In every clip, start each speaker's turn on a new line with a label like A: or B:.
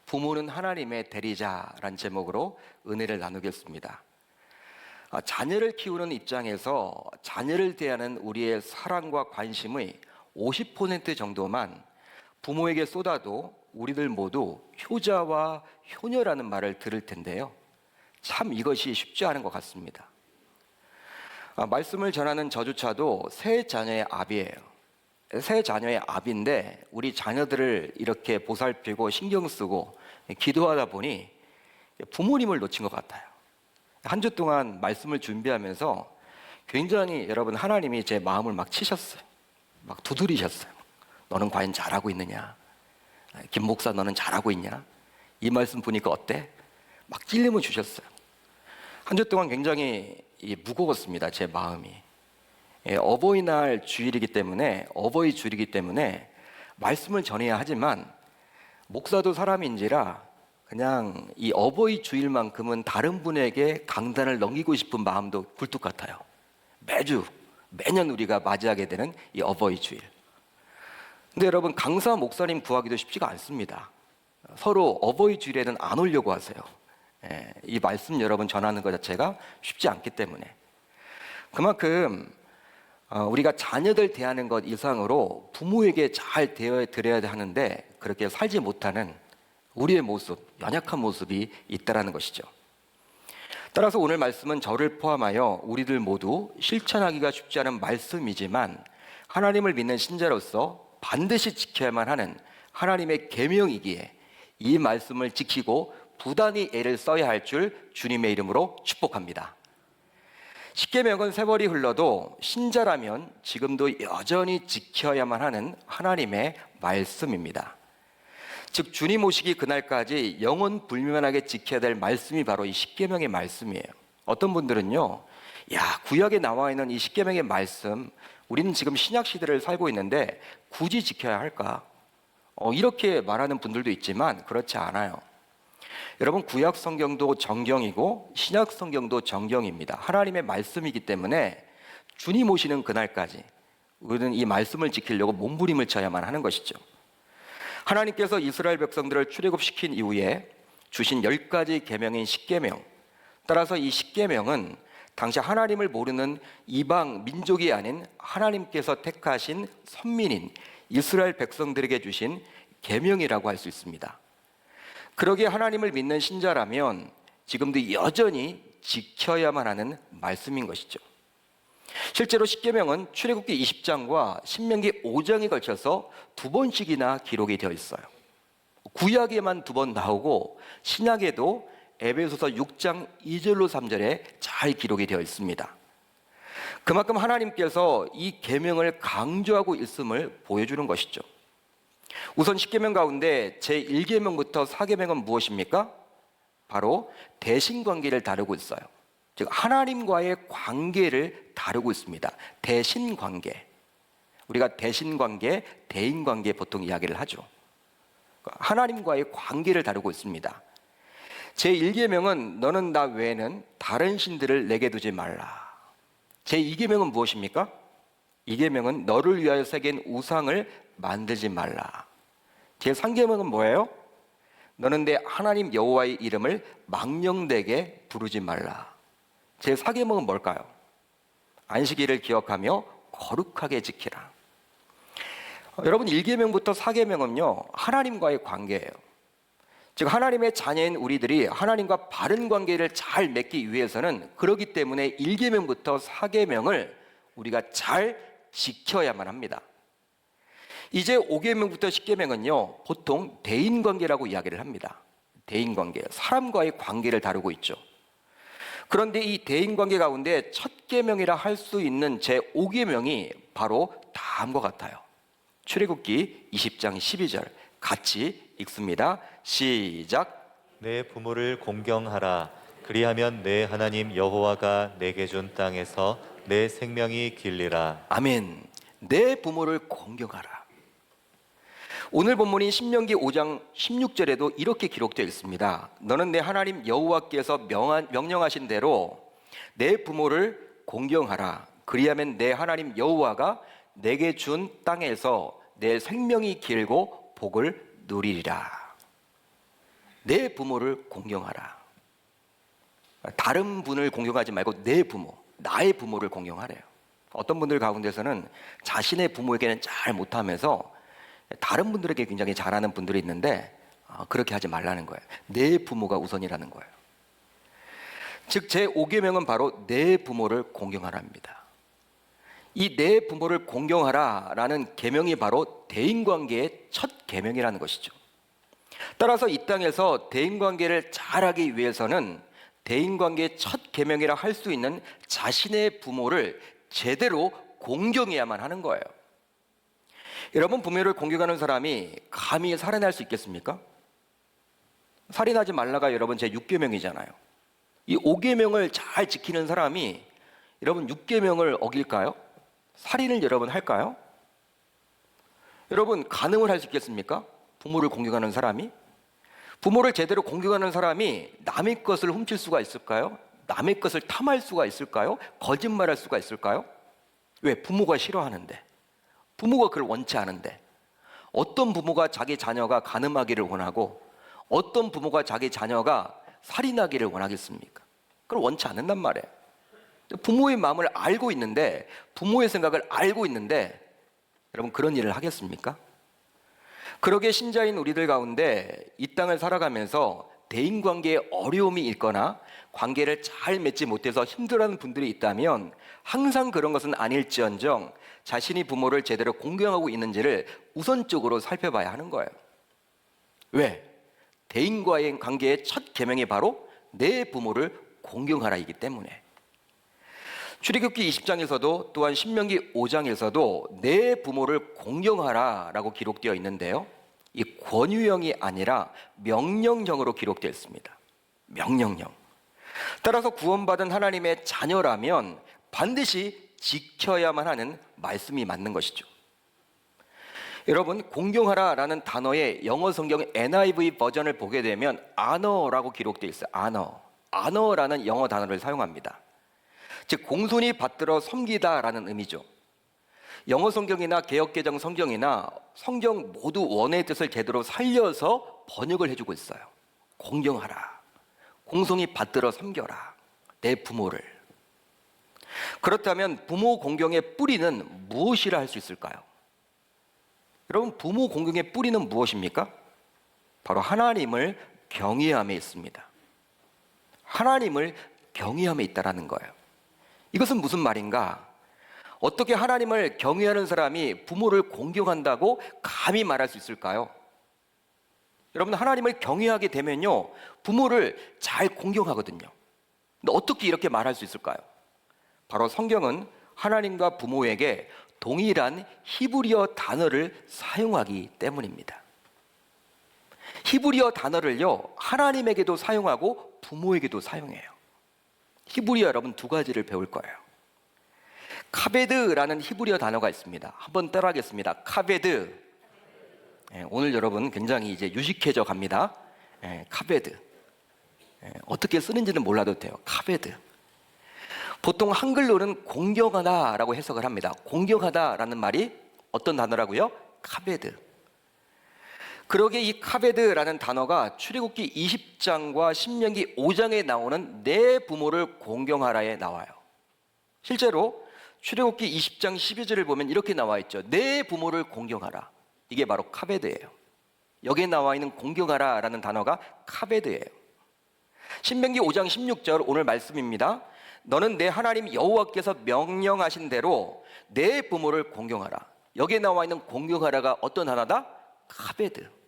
A: 부모는 하나님의 대리자란 제목으로 은혜를 나누겠습니다. 자녀를 키우는 입장에서 자녀를 대하는 우리의 사랑과 관심의 50% 정도만 부모에게 쏟아도 우리들 모두 효자와 효녀라는 말을 들을 텐데요. 참 이것이 쉽지 않은 것 같습니다. 말씀을 전하는 저조차도 새 자녀의 아비예요. 새 자녀의 아비인데 우리 자녀들을 이렇게 보살피고 신경 쓰고 기도하다 보니 부모님을 놓친 것 같아요. 한 주 동안 말씀을 준비하면서 굉장히 여러분 하나님이 제 마음을 막 치셨어요. 막 두드리셨어요. 너는 과연 잘하고 있느냐? 김 목사 너는 잘하고 있냐? 이 말씀 보니까 어때? 막 찔림을 주셨어요. 한 주 동안 굉장히 무거웠습니다. 제 마음이. 어버이날 주일이기 때문에 어버이 주일이기 때문에 말씀을 전해야 하지만 목사도 사람인지라 그냥 이 어버이 주일만큼은 다른 분에게 강단을 넘기고 싶은 마음도 굴뚝 같아요. 매년 우리가 맞이하게 되는 이 어버이 주일. 근데 여러분 강사 목사님 구하기도 쉽지가 않습니다. 서로 어버이 주일에는 안 오려고 하세요. 이 말씀 여러분 전하는 것 자체가 쉽지 않기 때문에 그만큼 우리가 자녀들 대하는 것 이상으로 부모에게 잘 대해드려야 하는데 그렇게 살지 못하는 우리의 모습, 연약한 모습이 있다는 것이죠. 따라서 오늘 말씀은 저를 포함하여 우리들 모두 실천하기가 쉽지 않은 말씀이지만 하나님을 믿는 신자로서 반드시 지켜야만 하는 하나님의 계명이기에 이 말씀을 지키고 부단히 애를 써야 할 줄 주님의 이름으로 축복합니다. 십계명은 세월이 흘러도 신자라면 지금도 여전히 지켜야만 하는 하나님의 말씀입니다. 즉 주님 오시기 그날까지 영원 불면하게 지켜야 될 말씀이 바로 이 십계명의 말씀이에요. 어떤 분들은요, 구약에 나와 있는 이 십계명의 말씀, 우리는 지금 신약 시대를 살고 있는데 굳이 지켜야 할까? 이렇게 말하는 분들도 있지만 그렇지 않아요. 여러분 구약 성경도 정경이고 신약 성경도 정경입니다. 하나님의 말씀이기 때문에 주님 오시는 그날까지 우리는 이 말씀을 지키려고 몸부림을 쳐야만 하는 것이죠. 하나님께서 이스라엘 백성들을 출애굽시킨 이후에 주신 10가지 계명인 십계명, 따라서 이 십계명은 당시 하나님을 모르는 이방 민족이 아닌 하나님께서 택하신 선민인 이스라엘 백성들에게 주신 계명이라고 할 수 있습니다. 그러기에 하나님을 믿는 신자라면 지금도 여전히 지켜야만 하는 말씀인 것이죠. 실제로 십계명은 출애굽기 20장과 신명기 5장에 걸쳐서 2번씩이나 기록이 되어 있어요. 구약에만 2번 나오고 신약에도 에베소서 6장 2절로 3절에 잘 기록이 되어 있습니다. 그만큼 하나님께서 이 계명을 강조하고 있음을 보여주는 것이죠. 우선 십계명 가운데 제1계명부터 4계명은 무엇입니까? 바로 대신관계를 다루고 있어요. 즉 하나님과의 관계를 다루고 있습니다. 대신관계. 우리가 대신관계, 대인관계 보통 이야기를 하죠. 하나님과의 관계를 다루고 있습니다. 제1계명은 너는 나 외에는 다른 신들을 내게 두지 말라. 제2계명은 무엇입니까? 2계명은 너를 위하여 새긴 우상을 만들지 말라. 제3계명은 뭐예요? 너는 내 하나님 여호와의 이름을 망령되게 부르지 말라. 제4계명은 뭘까요? 안식일을 기억하며 거룩하게 지키라. 여러분 1계명부터 4계명은요 하나님과의 관계예요. 즉 하나님의 자녀인 우리들이 하나님과 바른 관계를 잘 맺기 위해서는 그렇기 때문에 1계명부터 4계명을 우리가 잘 지켜야만 합니다. 이제 5계명부터 10계명은요 보통 대인관계라고 이야기를 합니다. 대인관계, 사람과의 관계를 다루고 있죠. 그런데 이 대인관계 가운데 첫 계명이라 할 수 있는 제5계명이 바로 다음과 같아요. 출애굽기 20장 12절 같이 읽습니다. 시작.
B: 내 부모를 공경하라. 그리하면 내 하나님 여호와가 내게 준 땅에서 내 생명이 길리라.
A: 아멘. 내 부모를 공경하라. 오늘 본문인 신명기 5장 16절에도 이렇게 기록되어 있습니다. 너는 내 하나님 여호와께서 명령하신 대로 내 부모를 공경하라. 그리하면 내 하나님 여호와가 내게 준 땅에서 내 생명이 길고 복을 누리리라. 내 부모를 공경하라. 다른 분을 공경하지 말고 내 부모, 나의 부모를 공경하래요. 어떤 분들 가운데서는 자신의 부모에게는 잘 못하면서 다른 분들에게 굉장히 잘하는 분들이 있는데 그렇게 하지 말라는 거예요. 내 부모가 우선이라는 거예요. 즉 제5계명은 바로 내 부모를 공경하라입니다. 이 내 부모를 공경하라라는 계명이 바로 대인관계의 첫 계명이라는 것이죠. 따라서 이 땅에서 대인관계를 잘하기 위해서는 대인관계의 첫 계명이라 할 수 있는 자신의 부모를 제대로 공경해야만 하는 거예요. 여러분, 부모를 공경하는 사람이 감히 살인할 수 있겠습니까? 살인하지 말라가 여러분 제6계명이잖아요. 이 5계명을 잘 지키는 사람이 여러분 6계명을 어길까요? 살인을 여러분 할까요? 여러분, 간음을 할 수 있겠습니까? 부모를 공경하는 사람이? 부모를 제대로 공경하는 사람이 남의 것을 훔칠 수가 있을까요? 남의 것을 탐할 수가 있을까요? 거짓말할 수가 있을까요? 왜? 부모가 싫어하는데, 부모가 그걸 원치 않은데. 어떤 부모가 자기 자녀가 간음하기를 원하고 어떤 부모가 자기 자녀가 살인하기를 원하겠습니까? 그걸 원치 않는단 말이에요. 부모의 마음을 알고 있는데, 부모의 생각을 알고 있는데 여러분 그런 일을 하겠습니까? 그러기에 신자인 우리들 가운데 이 땅을 살아가면서 대인관계에 어려움이 있거나 관계를 잘 맺지 못해서 힘들어하는 분들이 있다면 항상 그런 것은 아닐지언정 자신이 부모를 제대로 공경하고 있는지를 우선적으로 살펴봐야 하는 거예요. 왜? 대인과의 관계의 첫 계명이 바로 내 부모를 공경하라이기 때문에. 출애굽기 20장에서도 또한 신명기 5장에서도 내 부모를 공경하라라고 기록되어 있는데요, 이 권유형이 아니라 명령형으로 기록되어 있습니다. 명령형. 따라서 구원받은 하나님의 자녀라면 반드시 지켜야만 하는 말씀이 맞는 것이죠. 여러분, 공경하라라는 단어의 영어 성경 NIV 버전을 보게 되면 honor라고 기록되어 있어요. honor라는 영어 단어를 사용합니다. 즉 공손히 받들어 섬기다라는 의미죠. 영어 성경이나 개역개정 성경이나 성경 모두 원어의 뜻을 제대로 살려서 번역을 해주고 있어요. 공경하라, 공손히 받들어 섬겨라, 내 부모를. 그렇다면 부모 공경의 뿌리는 무엇이라 할 수 있을까요? 여러분, 부모 공경의 뿌리는 무엇입니까? 바로 하나님을 경외함에 있습니다. 하나님을 경외함에 있다라는 거예요. 이것은 무슨 말인가? 어떻게 하나님을 경외하는 사람이 부모를 공경한다고 감히 말할 수 있을까요? 여러분, 하나님을 경외하게 되면요, 부모를 잘 공경하거든요. 근데 어떻게 이렇게 말할 수 있을까요? 바로 성경은 하나님과 부모에게 동일한 히브리어 단어를 사용하기 때문입니다. 히브리어 단어를요, 하나님에게도 사용하고 부모에게도 사용해요. 히브리어 여러분 두 가지를 배울 거예요. 카베드라는 히브리어 단어가 있습니다. 한번 따라하겠습니다. 카베드. 오늘 여러분 굉장히 이제 유식해져 갑니다. 카베드. 어떻게 쓰는지는 몰라도 돼요. 카베드. 보통 한글로는 공경하다라고 해석을 합니다. 공경하다라는 말이 어떤 단어라고요? 카베드. 그러기에 이 카베드라는 단어가 출애굽기 20장과 신명기 5장에 나오는 내 부모를 공경하라에 나와요. 실제로 출애굽기 20장 12절을 보면 이렇게 나와 있죠. 내 부모를 공경하라. 이게 바로 카베드예요. 여기에 나와 있는 공경하라라는 단어가 카베드예요. 신명기 5장 16절 오늘 말씀입니다. 너는 내 하나님 여호와께서 명령하신 대로 내 부모를 공경하라. 여기에 나와 있는 공경하라가 어떤 단어다? 카베드.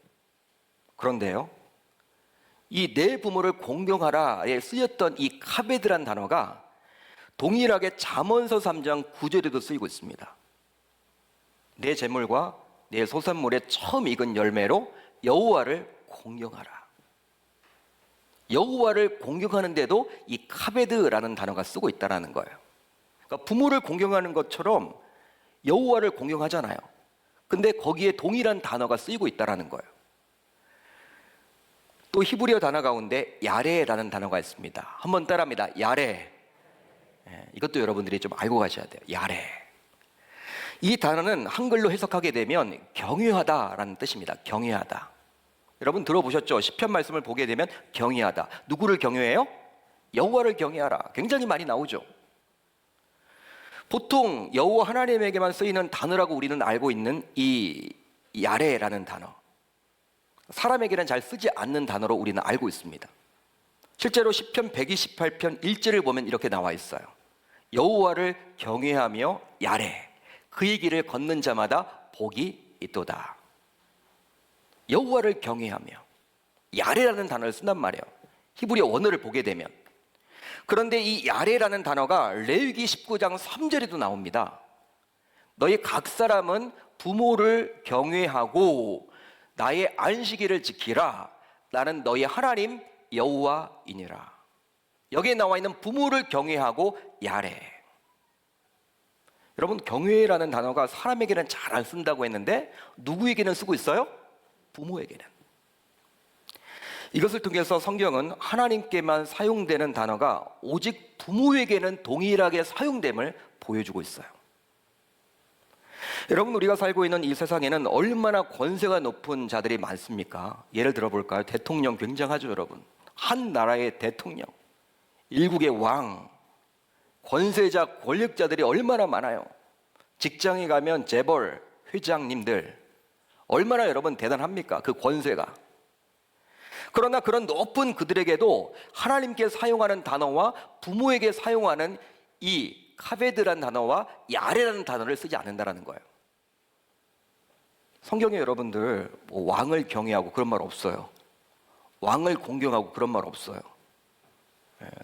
A: 그런데요, 이 내 부모를 공경하라에 쓰였던 이 카베드란 단어가 동일하게 잠언서 3장 9절에도 쓰이고 있습니다. 내 재물과 내 소산물의 처음 익은 열매로 여호와를 공경하라. 여호와를 공경하는데도 이 카베드라는 단어가 쓰고 있다는 거예요. 그러니까 부모를 공경하는 것처럼 여호와를 공경하잖아요. 근데 거기에 동일한 단어가 쓰이고 있다는 거예요. 또 히브리어 단어 가운데 야레라는 단어가 있습니다. 한번 따라합니다. 야레. 이것도 여러분들이 좀 알고 가셔야 돼요. 야레. 이 단어는 한글로 해석하게 되면 경외하다라는 뜻입니다. 경외하다. 여러분 들어보셨죠? 시편 말씀을 보게 되면 경외하다. 누구를 경외해요? 여호와를 경외하라. 굉장히 많이 나오죠. 보통 여호와 하나님에게만 쓰이는 단어라고 우리는 알고 있는 이 야레라는 단어, 사람에게는 잘 쓰지 않는 단어로 우리는 알고 있습니다. 실제로 시편 128편 1절을 보면 이렇게 나와 있어요. 여호와를 경외하며 야레, 그의 길을 걷는 자마다 복이 있도다. 여호와를 경외하며 야레라는 단어를 쓴단 말이에요. 히브리 원어를 보게 되면. 그런데 이 야레라는 단어가 레위기 19장 3절에도 나옵니다. 너희 각 사람은 부모를 경외하고 나의 안식일을 지키라. 나는 너희 하나님 여호와이니라. 여기에 나와 있는 부모를 경외하고 야레. 여러분, 경외라는 단어가 사람에게는 잘 안 쓴다고 했는데 누구에게는 쓰고 있어요? 부모에게는. 이것을 통해서 성경은 하나님께만 사용되는 단어가 오직 부모에게는 동일하게 사용됨을 보여주고 있어요. 여러분, 우리가 살고 있는 이 세상에는 얼마나 권세가 높은 자들이 많습니까? 예를 들어볼까요? 대통령 굉장하죠, 여러분. 한 나라의 대통령, 일국의 왕, 권세자, 권력자들이 얼마나 많아요. 직장에 가면 재벌, 회장님들, 얼마나 여러분 대단합니까? 그 권세가. 그러나 그런 높은 그들에게도 하나님께 사용하는 단어와 부모에게 사용하는 이 카베드라는 단어와 야레라는 단어를 쓰지 않는다는 거예요. 성경에 여러분들 왕을 경외하고 그런 말 없어요. 왕을 공경하고 그런 말 없어요.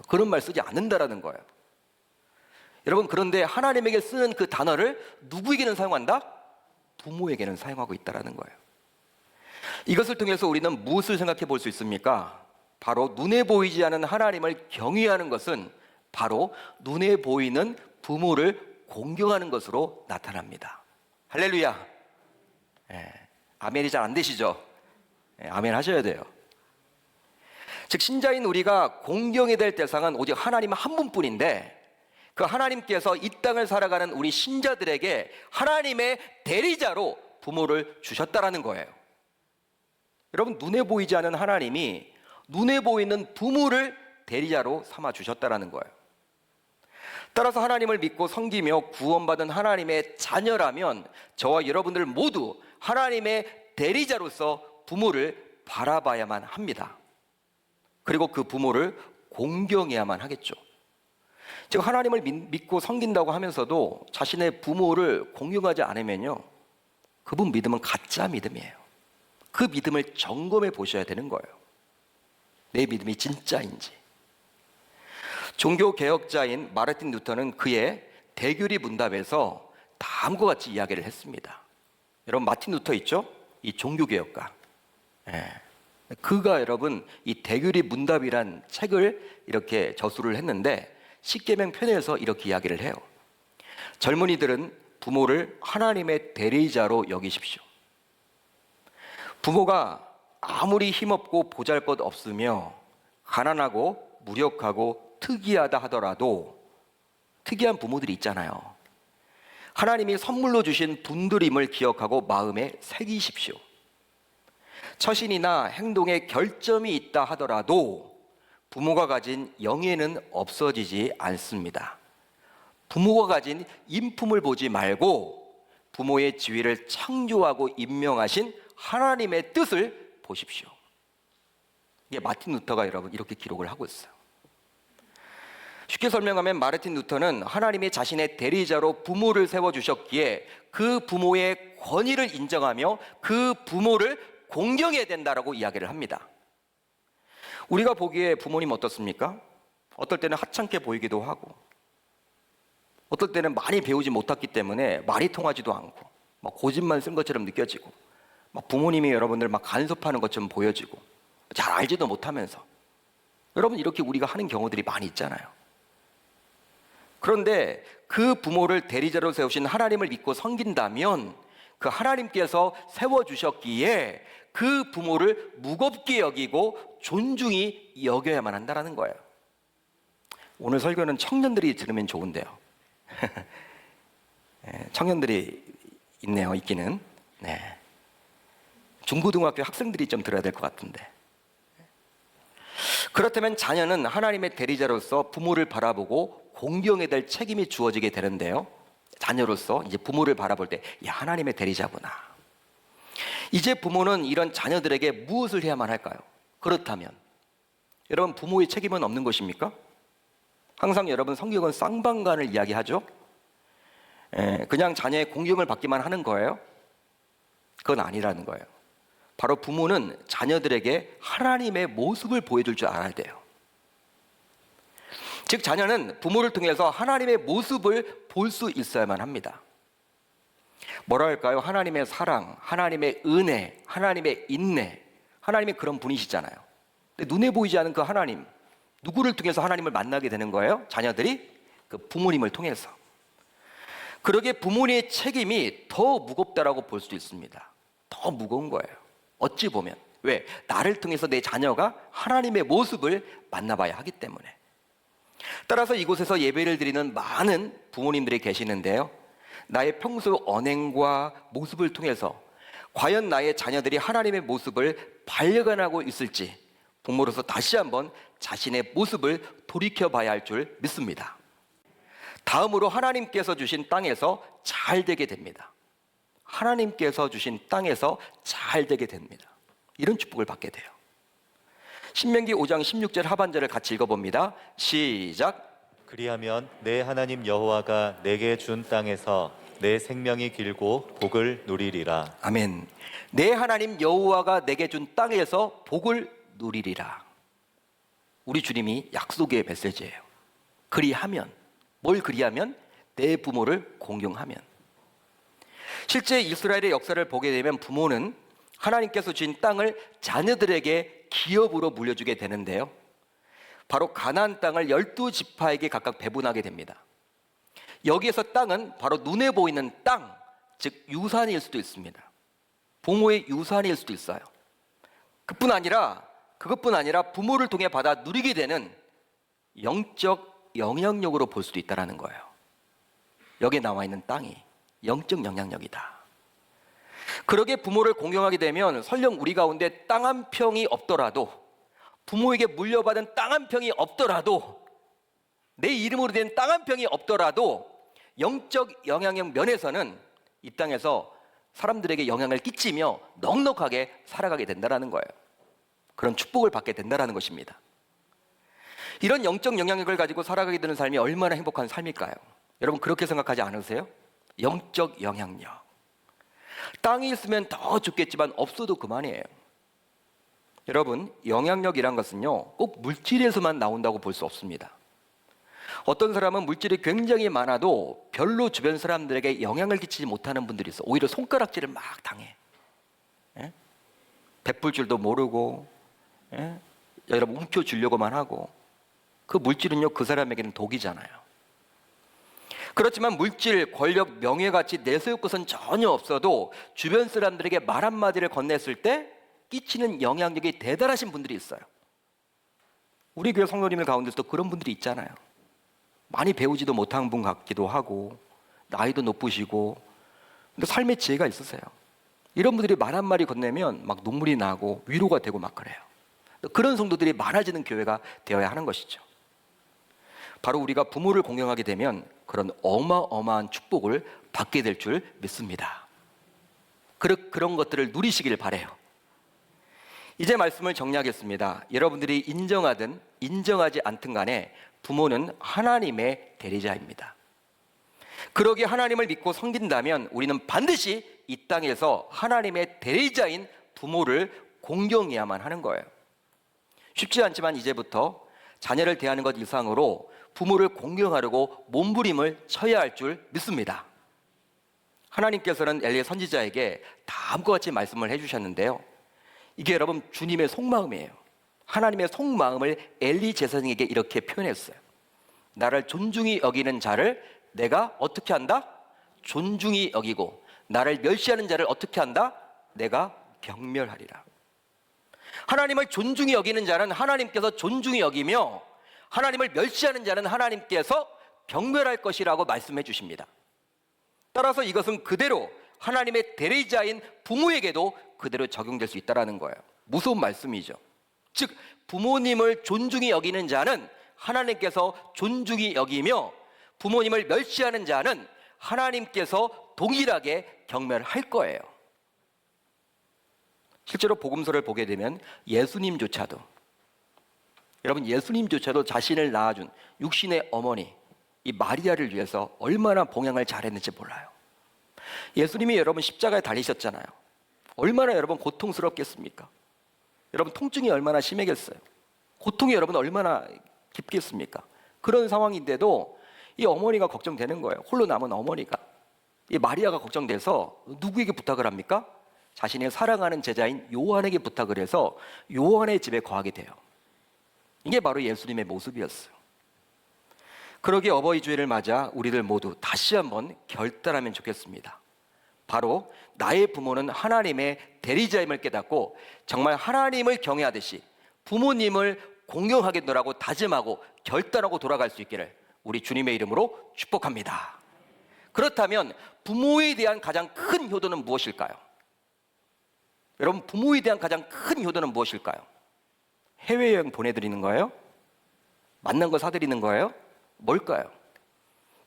A: 그런 말 쓰지 않는다라는 거예요. 여러분, 그런데 하나님에게 쓰는 그 단어를 누구에게는 사용한다? 부모에게는 사용하고 있다는 거예요. 이것을 통해서 우리는 무엇을 생각해 볼 수 있습니까? 바로 눈에 보이지 않는 하나님을 경외하는 것은 바로 눈에 보이는 부모를 공경하는 것으로 나타납니다. 할렐루야. 아멘이 잘 안 되시죠? 아멘 하셔야 돼요. 즉, 신자인 우리가 공경해야 될 대상은 오직 하나님 한 분뿐인데, 그 하나님께서 이 땅을 살아가는 우리 신자들에게 하나님의 대리자로 부모를 주셨다라는 거예요. 여러분, 눈에 보이지 않는 하나님이 눈에 보이는 부모를 대리자로 삼아 주셨다라는 거예요. 따라서 하나님을 믿고 섬기며 구원받은 하나님의 자녀라면 저와 여러분들 모두 하나님의 대리자로서 부모를 바라봐야만 합니다. 그리고 그 부모를 공경해야만 하겠죠. 지금 하나님을 믿고 섬긴다고 하면서도 자신의 부모를 공경하지 않으면요, 그분 믿음은 가짜 믿음이에요. 그 믿음을 점검해 보셔야 되는 거예요. 내 믿음이 진짜인지. 종교개혁자인 마르틴 루터는 그의 대교리 문답에서 다음과 같이 이야기를 했습니다. 여러분, 마틴 루터 있죠? 이 종교개혁가. 그가 여러분 이 대교리 문답이란 책을 이렇게 저술을 했는데 십계명 편에서 이렇게 이야기를 해요. 젊은이들은 부모를 하나님의 대리자로 여기십시오. 부모가 아무리 힘없고 보잘것없으며 가난하고 무력하고 특이하다 하더라도 특이한 부모들이 있잖아요. 하나님이 선물로 주신 분들임을 기억하고 마음에 새기십시오. 처신이나 행동에 결점이 있다 하더라도 부모가 가진 영예는 없어지지 않습니다. 부모가 가진 인품을 보지 말고 부모의 지위를 창조하고 임명하신 하나님의 뜻을 보십시오. 이게 마틴 루터가 여러분 이렇게 기록을 하고 있어요. 쉽게 설명하면 마르틴 루터는 하나님이 자신의 대리자로 부모를 세워주셨기에 그 부모의 권위를 인정하며 그 부모를 공경해야 된다라고 이야기를 합니다. 우리가 보기에 부모님 어떻습니까? 어떨 때는 하찮게 보이기도 하고, 어떨 때는 많이 배우지 못했기 때문에 말이 통하지도 않고 막 고집만 쓴 것처럼 느껴지고, 막 부모님이 여러분들 막 간섭하는 것처럼 보여지고, 잘 알지도 못하면서 여러분 이렇게 우리가 하는 경우들이 많이 있잖아요. 그런데 그 부모를 대리자로 세우신 하나님을 믿고 섬긴다면 그 하나님께서 세워주셨기에 그 부모를 무겁게 여기고 존중히 여겨야만 한다는 거예요. 오늘 설교는 청년들이 들으면 좋은데요. 청년들이 있네요, 있기는. 네. 중고등학교 학생들이 좀 들어야 될 것 같은데. 그렇다면 자녀는 하나님의 대리자로서 부모를 바라보고 공경해야 될 책임이 주어지게 되는데요. 자녀로서 이제 부모를 바라볼 때, 야, 하나님의 대리자구나. 이제 부모는 이런 자녀들에게 무엇을 해야만 할까요? 그렇다면 여러분, 부모의 책임은 없는 것입니까? 항상 여러분, 성경은 쌍방간을 이야기하죠. 그냥 자녀의 공경을 받기만 하는 거예요? 그건 아니라는 거예요. 바로 부모는 자녀들에게 하나님의 모습을 보여줄 줄 알아야 돼요. 즉, 자녀는 부모를 통해서 하나님의 모습을 볼 수 있어야만 합니다. 뭐라 할까요? 하나님의 사랑, 하나님의 은혜, 하나님의 인내, 하나님의 그런 분이시잖아요. 근데 눈에 보이지 않는 그 하나님, 누구를 통해서 하나님을 만나게 되는 거예요? 자녀들이 그 부모님을 통해서. 그러기에 부모님의 책임이 더 무겁다라고 볼 수도 있습니다. 더 무거운 거예요. 어찌 보면. 왜? 나를 통해서 내 자녀가 하나님의 모습을 만나봐야 하기 때문에. 따라서 이곳에서 예배를 드리는 많은 부모님들이 계시는데요. 나의 평소 언행과 모습을 통해서 과연 나의 자녀들이 하나님의 모습을 발견하고 있을지 부모로서 다시 한번 자신의 모습을 돌이켜봐야 할 줄 믿습니다. 다음으로 하나님께서 주신 땅에서 잘 되게 됩니다. 하나님께서 주신 땅에서 잘 되게 됩니다. 이런 축복을 받게 돼요. 신명기 5장 16절 하반절을 같이 읽어봅니다. 시작.
B: 그리하면 내 하나님 여호와가 내게 준 땅에서 내 생명이 길고 복을 누리리라.
A: 아멘. 내 하나님 여호와가 내게 준 땅에서 복을 누리리라. 우리 주님이 약속의 메시지예요. 그리하면, 뭘 그리하면? 내 부모를 공경하면. 실제 이스라엘의 역사를 보게 되면 부모는 하나님께서 주신 땅을 자녀들에게 기업으로 물려주게 되는데요. 바로 가나안 땅을 12지파에게 각각 배분하게 됩니다. 여기에서 땅은 바로 눈에 보이는 땅, 즉 유산일 수도 있습니다. 부모의 유산일 수도 있어요. 그것뿐 아니라 부모를 통해 받아 누리게 되는 영적 영향력으로 볼 수도 있다는 거예요. 여기에 나와 있는 땅이 영적 영향력이다. 그러게 부모를 공경하게 되면 설령 우리 가운데 땅 한 평이 없더라도, 부모에게 물려받은 땅 한 평이 없더라도, 내 이름으로 된 땅 한 평이 없더라도 영적 영향력 면에서는 이 땅에서 사람들에게 영향을 끼치며 넉넉하게 살아가게 된다는 거예요. 그런 축복을 받게 된다는 것입니다. 이런 영적 영향력을 가지고 살아가게 되는 삶이 얼마나 행복한 삶일까요? 여러분, 그렇게 생각하지 않으세요? 영적 영향력. 땅이 있으면 더 좋겠지만 없어도 그만이에요. 여러분, 영향력이란 것은요, 꼭 물질에서만 나온다고 볼 수 없습니다. 어떤 사람은 물질이 굉장히 많아도 별로 주변 사람들에게 영향을 끼치지 못하는 분들이 있어. 오히려 손가락질을 막 당해. 예? 베풀 줄도 모르고, 예? 여러분 움켜쥐려고만 하고. 그 물질은요, 그 사람에게는 독이잖아요. 그렇지만 물질, 권력, 명예같이 내세울 것은 전혀 없어도 주변 사람들에게 말 한마디를 건넸을 때 끼치는 영향력이 대단하신 분들이 있어요. 우리 교회 성도님들 가운데서도 그런 분들이 있잖아요. 많이 배우지도 못한 분 같기도 하고, 나이도 높으시고, 근데 삶의 지혜가 있으세요. 이런 분들이 말 한마디 건네면 막 눈물이 나고 위로가 되고 막 그래요. 그런 성도들이 많아지는 교회가 되어야 하는 것이죠. 바로 우리가 부모를 공경하게 되면 그런 어마어마한 축복을 받게 될 줄 믿습니다. 그런 것들을 누리시길 바라요. 이제 말씀을 정리하겠습니다. 여러분들이 인정하든 인정하지 않든 간에 부모는 하나님의 대리자입니다. 그러기에 하나님을 믿고 섬긴다면 우리는 반드시 이 땅에서 하나님의 대리자인 부모를 공경해야만 하는 거예요. 쉽지 않지만 이제부터 자녀를 대하는 것 이상으로 부모를 공경하려고 몸부림을 쳐야 할 줄 믿습니다. 하나님께서는 엘리 선지자에게 다음과 같이 말씀을 해주셨는데요. 이게 여러분 주님의 속마음이에요. 하나님의 속마음을 엘리 제사장에게 이렇게 표현했어요. 나를 존중히 여기는 자를 내가 어떻게 한다? 존중히 여기고 나를 멸시하는 자를 어떻게 한다? 내가 경멸하리라. 하나님을 존중히 여기는 자는 하나님께서 존중히 여기며 하나님을 멸시하는 자는 하나님께서 경멸할 것이라고 말씀해 주십니다. 따라서 이것은 그대로 하나님의 대리자인 부모에게도 그대로 적용될 수 있다는 거예요. 무서운 말씀이죠. 즉 부모님을 존중히 여기는 자는 하나님께서 존중히 여기며 부모님을 멸시하는 자는 하나님께서 동일하게 경멸할 거예요. 실제로 복음서를 보게 되면 예수님조차도, 여러분 예수님조차도 자신을 낳아준 육신의 어머니 이 마리아를 위해서 얼마나 봉양을 잘했는지 몰라요. 예수님이 여러분 십자가에 달리셨잖아요. 얼마나 여러분 고통스럽겠습니까? 여러분 통증이 얼마나 심하겠어요? 고통이 여러분 얼마나 깊겠습니까? 그런 상황인데도 이 어머니가 걱정되는 거예요. 홀로 남은 어머니가. 이 마리아가 걱정돼서 누구에게 부탁을 합니까? 자신의 사랑하는 제자인 요한에게 부탁을 해서 요한의 집에 거하게 돼요. 이게 바로 예수님의 모습이었어요. 그러기에 어버이 주일을 맞아 우리들 모두 다시 한번 결단하면 좋겠습니다. 바로 나의 부모는 하나님의 대리자임을 깨닫고 정말 하나님을 경외하듯이 부모님을 공경하겠노라고 다짐하고 결단하고 돌아갈 수 있기를 우리 주님의 이름으로 축복합니다. 그렇다면 부모에 대한 가장 큰 효도는 무엇일까요? 여러분 부모에 대한 가장 큰 효도는 무엇일까요? 해외여행 보내드리는 거예요? 만난 거 사드리는 거예요? 뭘까요?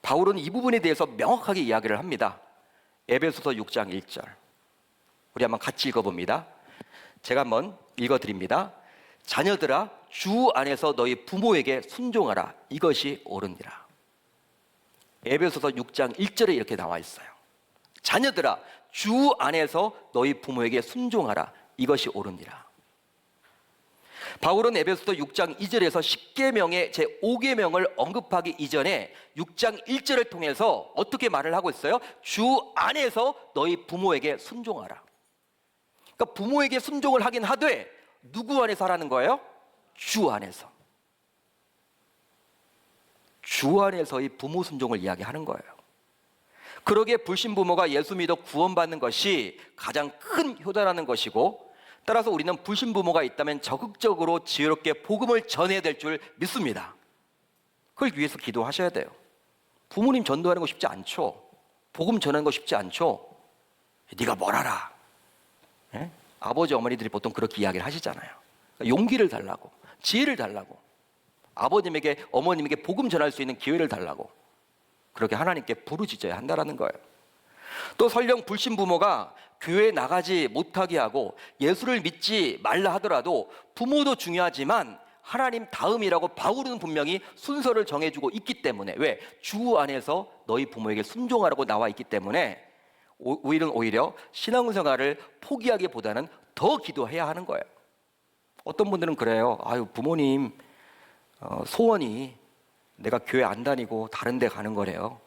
A: 바울은 이 부분에 대해서 명확하게 이야기를 합니다. 에베소서 6장 1절 우리 한번 같이 읽어봅니다. 제가 한번 읽어드립니다. 자녀들아 주 안에서 너희 부모에게 순종하라 이것이 옳으니라. 에베소서 6장 1절에 이렇게 나와 있어요. 자녀들아 주 안에서 너희 부모에게 순종하라 이것이 옳으니라. 바울은 에베소서 6장 2절에서 10계명의 제5계명을 언급하기 이전에 6장 1절을 통해서 어떻게 말을 하고 있어요? 주 안에서 너희 부모에게 순종하라. 그러니까 부모에게 순종을 하긴 하되 누구 안에서 하라는 거예요? 주 안에서. 주 안에서의 부모 순종을 이야기하는 거예요. 그러기에 불신부모가 예수 믿어 구원받는 것이 가장 큰 효도라는 것이고, 따라서 우리는 불신부모가 있다면 적극적으로 지혜롭게 복음을 전해야 될 줄 믿습니다. 그걸 위해서 기도하셔야 돼요. 부모님 전도하는 거 쉽지 않죠. 복음 전하는 거 쉽지 않죠. 네가 뭘 알아. 예? 아버지 어머니들이 보통 그렇게 이야기를 하시잖아요. 용기를 달라고, 지혜를 달라고, 아버님에게 어머님에게 복음 전할 수 있는 기회를 달라고 그렇게 하나님께 부르짖어야 한다는 거예요. 또 설령 불신부모가 교회에 나가지 못하게 하고 예수를 믿지 말라 하더라도 부모도 중요하지만 하나님 다음이라고 바울은 분명히 순서를 정해주고 있기 때문에, 왜? 주 안에서 너희 부모에게 순종하라고 나와 있기 때문에 오히려 신앙생활을 포기하기보다는 더 기도해야 하는 거예요. 어떤 분들은 그래요. 아유 부모님 소원이 내가 교회 안 다니고 다른 데 가는 거래요.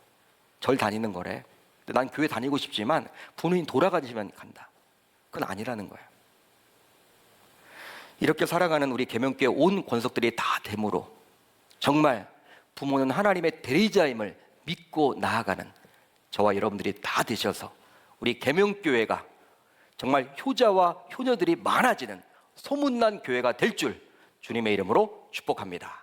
A: 절 다니는 거래. 근데 난 교회 다니고 싶지만 부모님 돌아가시면 간다. 그건 아니라는 거예요. 이렇게 살아가는 우리 계명교회 온 권속들이 다 되므로 정말 부모는 하나님의 대리자임을 믿고 나아가는 저와 여러분들이 다 되셔서 우리 계명교회가 정말 효자와 효녀들이 많아지는 소문난 교회가 될 줄 주님의 이름으로 축복합니다.